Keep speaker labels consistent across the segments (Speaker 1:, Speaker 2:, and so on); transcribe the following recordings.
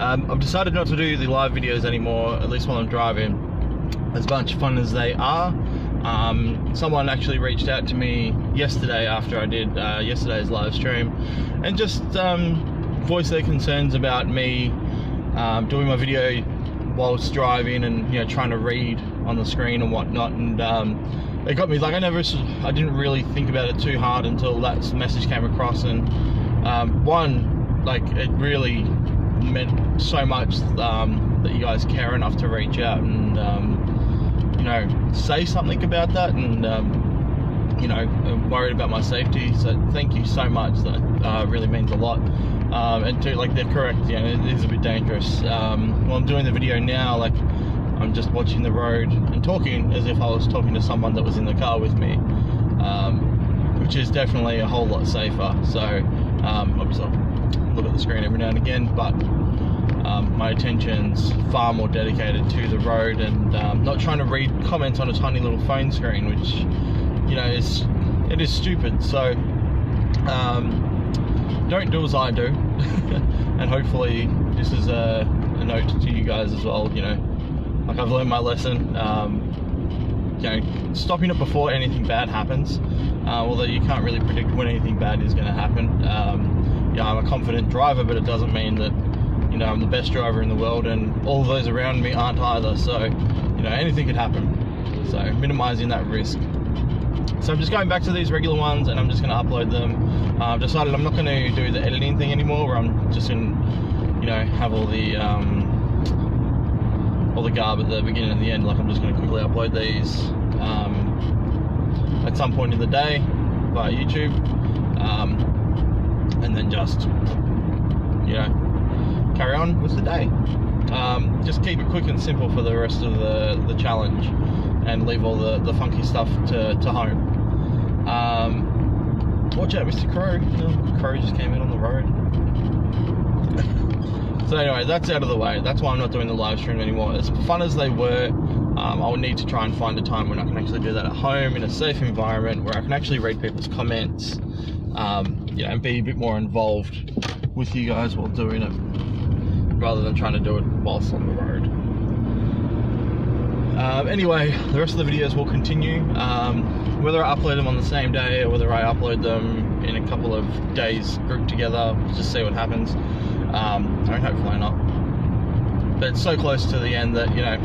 Speaker 1: I've decided not to do the live videos anymore, at least while I'm driving, as much fun as they are. Someone actually reached out to me yesterday after I did yesterday's live stream and just voiced their concerns about me doing my video whilst driving and, you know, trying to read on the screen and whatnot. And it got me, like, I didn't really think about it too hard until that message came across. And one, like, it really meant so much that you guys care enough to reach out and you know, say something about that, and you know, I'm worried about my safety. So thank you so much. That really means a lot. And to, like, they're correct, you know, it is a bit dangerous. While I'm doing the video now, like, I'm just watching the road and talking as if I was talking to someone that was in the car with me, which is definitely a whole lot safer. So obviously I'll look at the screen every now and again, but my attention's far more dedicated to the road and not trying to read comments on a tiny little phone screen, which, you know, it is stupid. So don't do as I do. And hopefully this is a note to you guys as well. You know, like, I've learned my lesson. You know, stopping it before anything bad happens, although you can't really predict when anything bad is going to happen. Yeah, I'm a confident driver, but it doesn't mean that, you know, I'm the best driver in the world, and all of those around me aren't either. So, you know, anything could happen. So minimizing that risk. So I'm just going back to these regular ones, and I'm just going to upload them. I've decided I'm not going to do the editing thing anymore, where I'm just going to, you know, have all the garb at the beginning and the end. Like, I'm just going to quickly upload these at some point in the day via YouTube, and then just, you know, carry on with the day. Just keep it quick and simple for the rest of the challenge, and leave all the funky stuff to home. Watch out, Mr. Crow. The crow just came in on the road. So anyway, that's out of the way. That's why I'm not doing the live stream anymore. As fun as they were, I'll need to try and find a time when I can actually do that at home in a safe environment, where I can actually read people's comments, you know, and be a bit more involved with you guys while doing it, rather than trying to do it whilst on the road. Anyway, the rest of the videos will continue. Whether I upload them on the same day or whether I upload them in a couple of days grouped together, we'll just see what happens. I mean, hopefully not. But it's so close to the end that, you know,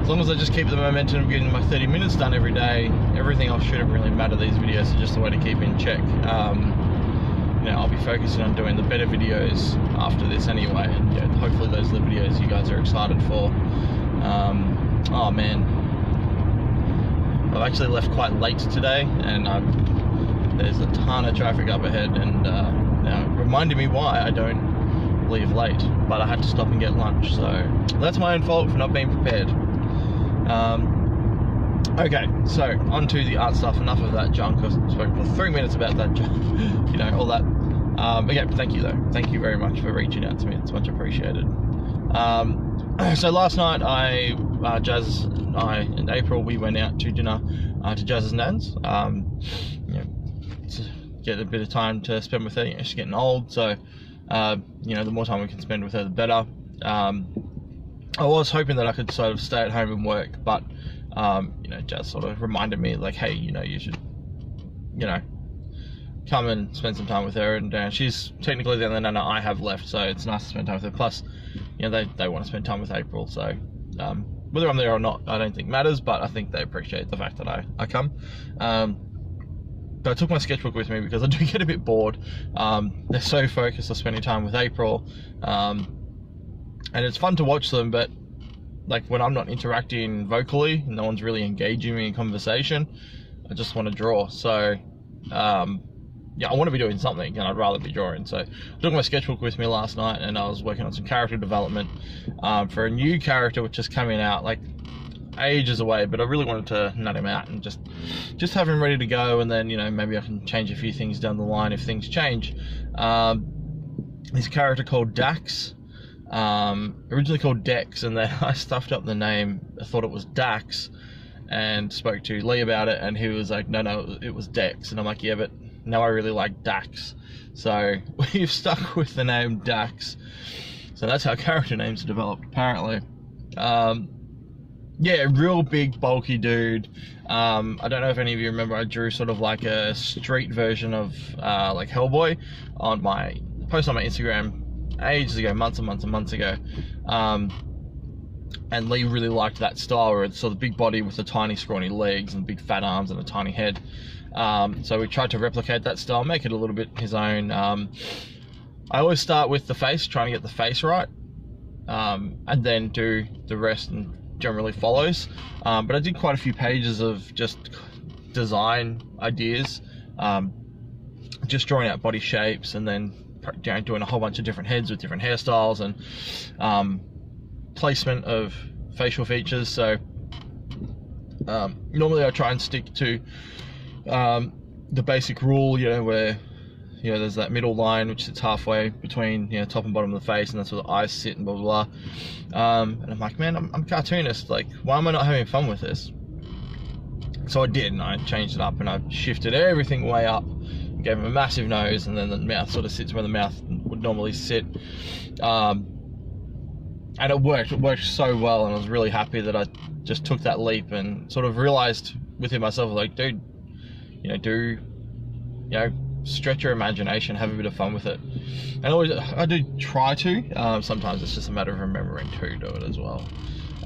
Speaker 1: as long as I just keep the momentum of getting my 30 minutes done every day, everything else shouldn't really matter. These videos are just a way to keep in check. You know, I'll be focusing on doing the better videos after this anyway, and, you know, hopefully those are the videos you guys are excited for. Oh man, I've actually left quite late today, and there's a ton of traffic up ahead, and now reminding me why I don't leave late, but I had to stop and get lunch, so that's my own fault for not being prepared. Okay, so on to the art stuff. Enough of that junk. I've spoken for 3 minutes about that junk, you know, all that. Again, thank you though. Thank you very much for reaching out to me. It's much appreciated. So last night, Jazz and I and April, we went out to dinner to Jazz's nan's. You know, to get a bit of time to spend with her. You know, she's getting old, so you know, the more time we can spend with her, the better. I was hoping that I could sort of stay at home and work, but you know, Jazz sort of reminded me, like, hey, you know, you should, you know, come and spend some time with her. And she's technically the only nana I have left, so it's nice to spend time with her. Plus, you know, they want to spend time with April, so whether I'm there or not, I don't think matters, but I think they appreciate the fact that I come. But I took my sketchbook with me because I do get a bit bored. They're so focused on spending time with April, and it's fun to watch them, but like, when I'm not interacting vocally, no one's really engaging me in conversation, I just want to draw. So yeah, I want to be doing something, and I'd rather be drawing. So I took my sketchbook with me last night, and I was working on some character development for a new character which is coming out like ages away, but I really wanted to nut him out and just have him ready to go, and then, you know, maybe I can change a few things down the line if things change. This character called Dax, originally called Dex, and then I stuffed up the name. I thought it was Dax, and spoke to Lee about it, and he was like, no, it was Dex. And I'm like, yeah, but now I really like Dax. So we've stuck with the name Dax. So that's how character names are developed, apparently. Yeah, real big, bulky dude. I don't know if any of you remember, I drew sort of like a street version of like Hellboy on my post on my Instagram ages ago, months and months and months ago. And Lee really liked that style where it's sort of big body with the tiny scrawny legs and big fat arms and a tiny head. So we tried to replicate that style, make it a little bit his own. I always start with the face, trying to get the face right, and then do the rest and generally follows. But I did quite a few pages of just design ideas, just drawing out body shapes and then doing a whole bunch of different heads with different hairstyles and placement of facial features. So normally I try and stick to the basic rule, you know, where there's that middle line which sits halfway between top and bottom of the face, and that's where the eyes sit and blah blah blah. And I'm like, man, I'm a cartoonist, like why am I not having fun with this? So I did, and I changed it up and I shifted everything way up, gave him a massive nose, and then the mouth sort of sits where the mouth would normally sit. And it worked so well, and I was really happy that I just took that leap and sort of realized within myself, like, dude, stretch your imagination, have a bit of fun with it. And I do try to. Sometimes it's just a matter of remembering to do it as well.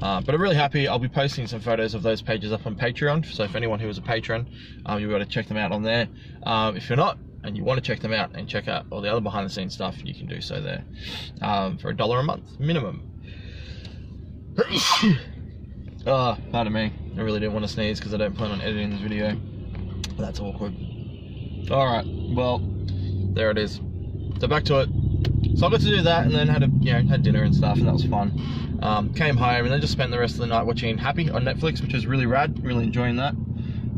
Speaker 1: But I'm really happy. I'll be posting some photos of those pages up on Patreon. So if anyone who is a patron, you've got to check them out on there. If you're not, and you want to check them out and check out all the other behind the scenes stuff, you can do so there for $1 a month minimum. Oh, pardon me. I really didn't want to sneeze because I don't plan on editing this video. That's awkward. Alright, well, there it is. So back to it. So I got to do that, and then had dinner and stuff, and that was fun. Came home and then just spent the rest of the night watching Happy on Netflix, which was really rad, really enjoying that.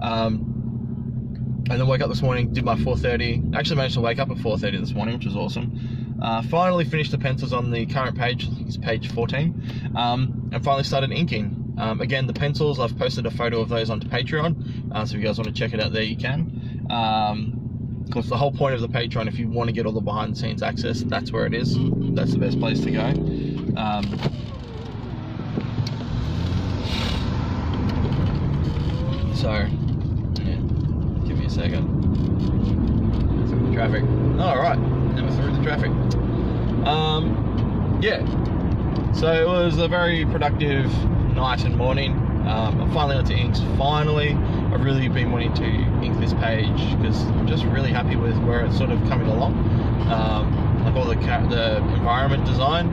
Speaker 1: And then woke up this morning, did my 4:30. Actually managed to wake up at 4:30 this morning, which was awesome. Finally finished the pencils on the current page, I think it's page 14, and finally started inking. Again, the pencils, I've posted a photo of those onto Patreon, so if you guys want to check it out there, you can. Of course, the whole point of the Patreon, if you want to get all the behind the scenes access, that's where it is. That's the best place to go. So, yeah, give me a second. Through the traffic. Alright, now we're through the traffic. Yeah, so it was a very productive night and morning. I finally got to inks, finally. I've really been wanting to ink this page because I'm just really happy with where it's sort of coming along. Like all the environment design,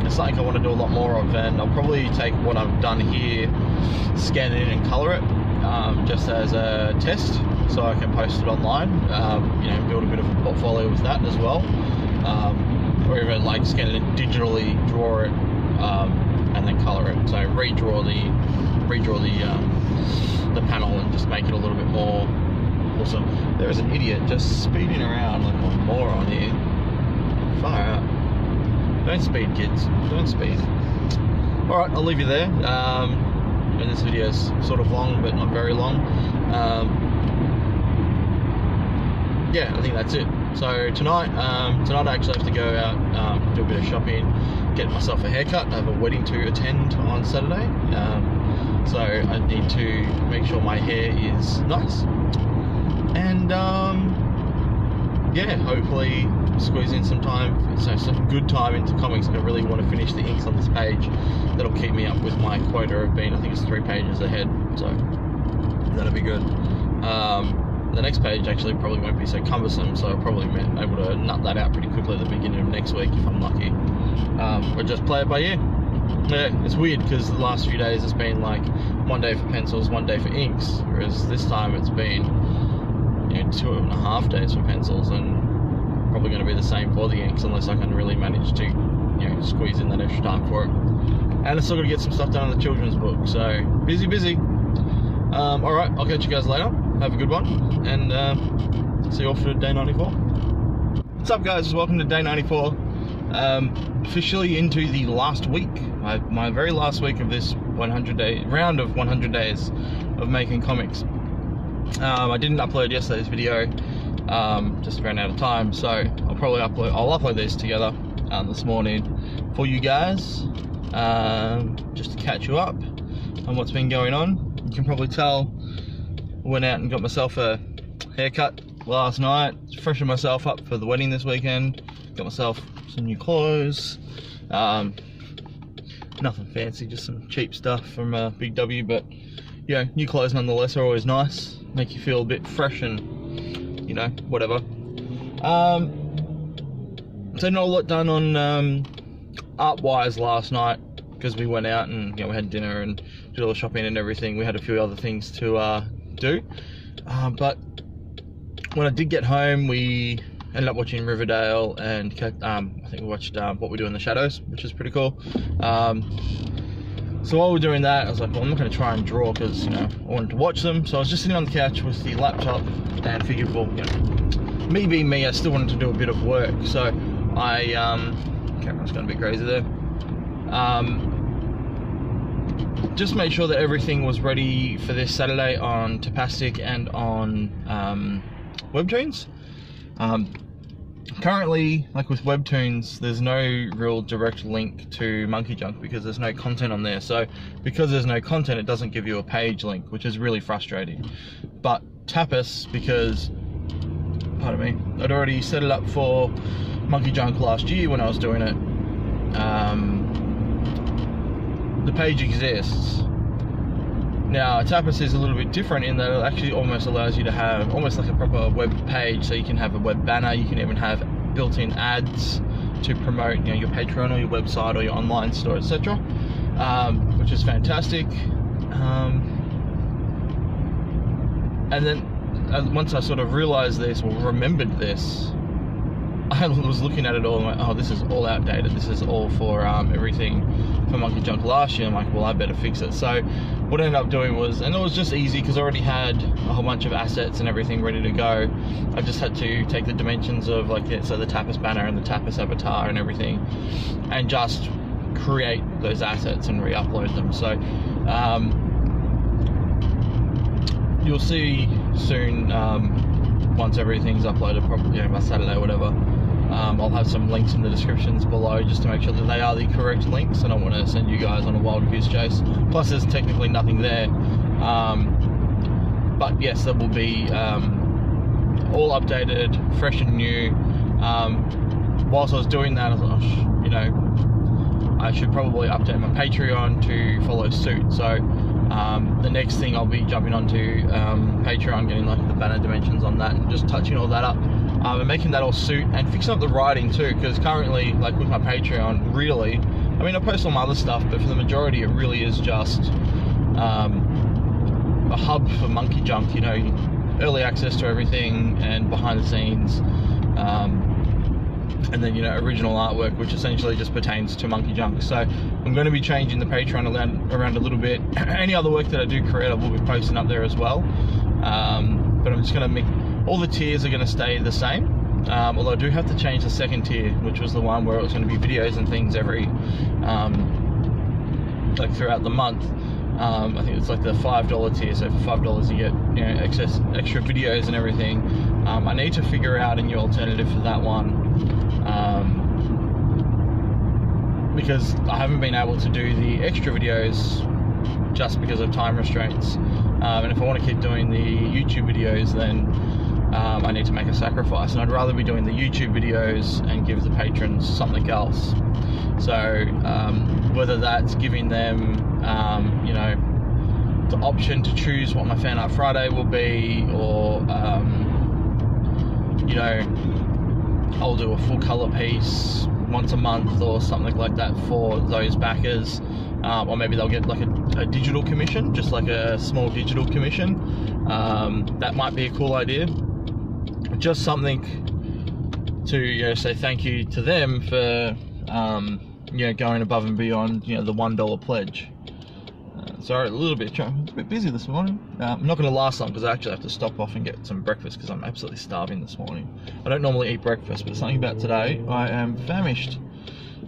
Speaker 1: it's something I want to do a lot more of, and I'll probably take what I've done here, scan it in and colour it, just as a test, so I can post it online, build a bit of a portfolio with that as well, or even like scan it in digitally, draw it, and then colour it. So redraw the panel and just make it a little bit more awesome. There is an idiot just speeding around like a moron here. Far out. Don't speed, kids. Don't speed. Alright, I'll leave you there. And this video is sort of long, but not very long. Yeah, I think that's it. So tonight I actually have to go out, do a bit of shopping, get myself a haircut. I have a wedding to attend on Saturday, so I need to make sure my hair is nice, and yeah, hopefully squeeze in some time, so some good time into comics. I really want to finish the inks on this page. That'll keep me up with my quota of being, I think it's 3 pages ahead, so that'll be good. The next page actually probably won't be so cumbersome, so I'll probably be able to nut that out pretty quickly at the beginning of next week if I'm lucky. Or just play it by ear. Yeah, it's weird because the last few days it's been like 1 day for pencils, 1 day for inks, whereas this time it's been 2.5 days for pencils, and probably going to be the same for the inks unless I can really manage to squeeze in that extra time for it. And I still got to get some stuff done on the children's book, so busy. Alright, I'll catch you guys later. Have a good one, and see you all for day 94. What's up, guys? Welcome to day 94. Officially into the last week, my very last week of this 100-day round of 100 days of making comics. I didn't upload yesterday's video, just ran out of time, so I'll upload these together. this morning for you guys, just to catch you up on what's been going on. You can probably tell I went out and got myself a haircut last night, freshened myself up for the wedding this weekend, got myself some new clothes, nothing fancy, just some cheap stuff from Big W, but yeah, new clothes nonetheless are always nice, make you feel a bit fresh and, you know, whatever. So not a lot done on art-wise last night, because we went out and, you know, we had dinner and did all the shopping and everything. We had a few other things to do, but when I did get home, we ended up watching Riverdale, and I think we watched What We Do in the Shadows, which is pretty cool. So while we're doing that, I was like, well, I'm not going to try and draw because, you know, I wanted to watch them. So I was just sitting on the couch with the laptop and figured, well, you know, me being me, I still wanted to do a bit of work. So I, camera's going a bit crazy there. Just made sure that everything was ready for this Saturday on Tapastic and on Webtoons. Currently, like with Webtoons, there's no real direct link to Monkey Junk because there's no content on there. So because there's no content, it doesn't give you a page link, which is really frustrating. But Tapas, because, pardon me, I'd already set it up for Monkey Junk last year when I was doing it. The page exists. Now, Tapas is a little bit different in that it actually almost allows you to have almost like a proper web page, so you can have a web banner, you can even have built-in ads to promote, you know, your Patreon or your website or your online store, etc., which is fantastic. And then once I sort of realized this, or remembered this, I was looking at it all and went, oh, this is all outdated, this is all for everything for Monkey Junk last year. I'm like, well, I better fix it. So what I ended up doing was, and it was just easy because I already had a whole bunch of assets and everything ready to go. I just had to take the dimensions of, like, so the Tapas banner and the Tapas avatar and everything, and just create those assets and re-upload them. So you'll see soon, once everything's uploaded properly, you know, by Saturday or whatever, I'll have some links in the descriptions below just to make sure that they are the correct links. I don't want to send you guys on a wild goose chase. Plus, there's technically nothing there. But yes, there will be all updated, fresh and new. Whilst I was doing that, I thought, you know, I should probably update my Patreon to follow suit. So the next thing I'll be jumping onto Patreon, getting like the banner dimensions on that and just touching all that up, and making that all suit and fixing up the writing too, because currently, like with my Patreon, really, I mean, I post all my other stuff, but for the majority it really is just a hub for Monkey Junk, you know, early access to everything and behind the scenes, and then, you know, original artwork, which essentially just pertains to Monkey Junk. So I'm going to be changing the Patreon around a little bit. Any other work that I do create, I will be posting up there as well. But I'm just going to make, all the tiers are going to stay the same. Although I do have to change the second tier, which was the one where it was going to be videos and things every, like throughout the month. I think it's like the $5 tier, so for $5 you get, you know, extra videos and everything. I need to figure out a new alternative for that one, because I haven't been able to do the extra videos just because of time restraints, and if I want to keep doing the YouTube videos, then I need to make a sacrifice, and I'd rather be doing the YouTube videos and give the patrons something else. So whether that's giving them, you know, the option to choose what my Fan Art Friday will be, or you know, I'll do a full color piece once a month or something like that for those backers, or maybe they'll get like a digital commission, just like a small digital commission. That might be a cool idea, just something to, you know, say thank you to them for you know, going above and beyond, you know, the $1 pledge. Sorry, a bit busy this morning. I'm not going to last long because I actually have to stop off and get some breakfast because I'm absolutely starving this morning. I don't normally eat breakfast, but something about today, I am famished.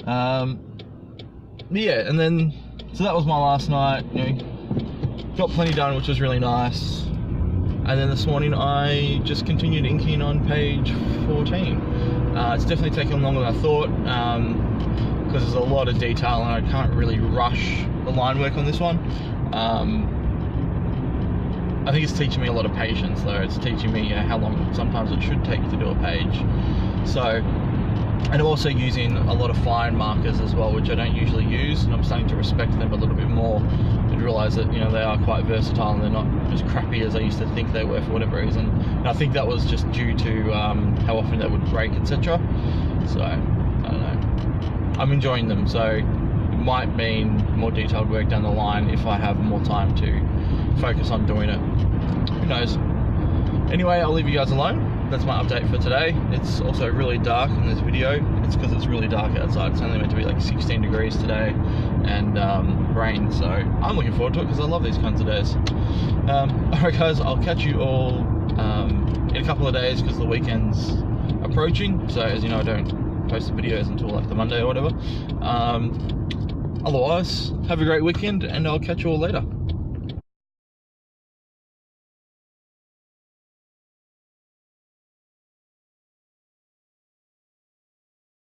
Speaker 1: Yeah, and then, so that was my last night. You know, got plenty done, which was really nice. And then this morning I just continued inking on page 14. It's definitely taken longer than I thought, because there's a lot of detail and I can't really rush the line work on this one. I think it's teaching me a lot of patience though. It's teaching me how long sometimes it should take to do a page. So, and I'm also using a lot of fine markers as well, which I don't usually use, and I'm starting to respect them a little bit more and realise that, you know, they are quite versatile and they're not as crappy as I used to think they were for whatever reason. And I think that was just due to how often they would break, etc. So, I don't know. I'm enjoying them, so it might mean more detailed work down the line if I have more time to focus on doing it. Who knows? Anyway, I'll leave you guys alone. That's my update for today. It's also really dark in this video. It's because it's really dark outside. It's only meant to be like 16 degrees today and rain, so I'm looking forward to it because I love these kinds of days. Alright guys, I'll catch you all in a couple of days because the weekend's approaching. So as you know, I don't post the videos until like the Monday or whatever. Otherwise, have a great weekend and I'll catch you all later.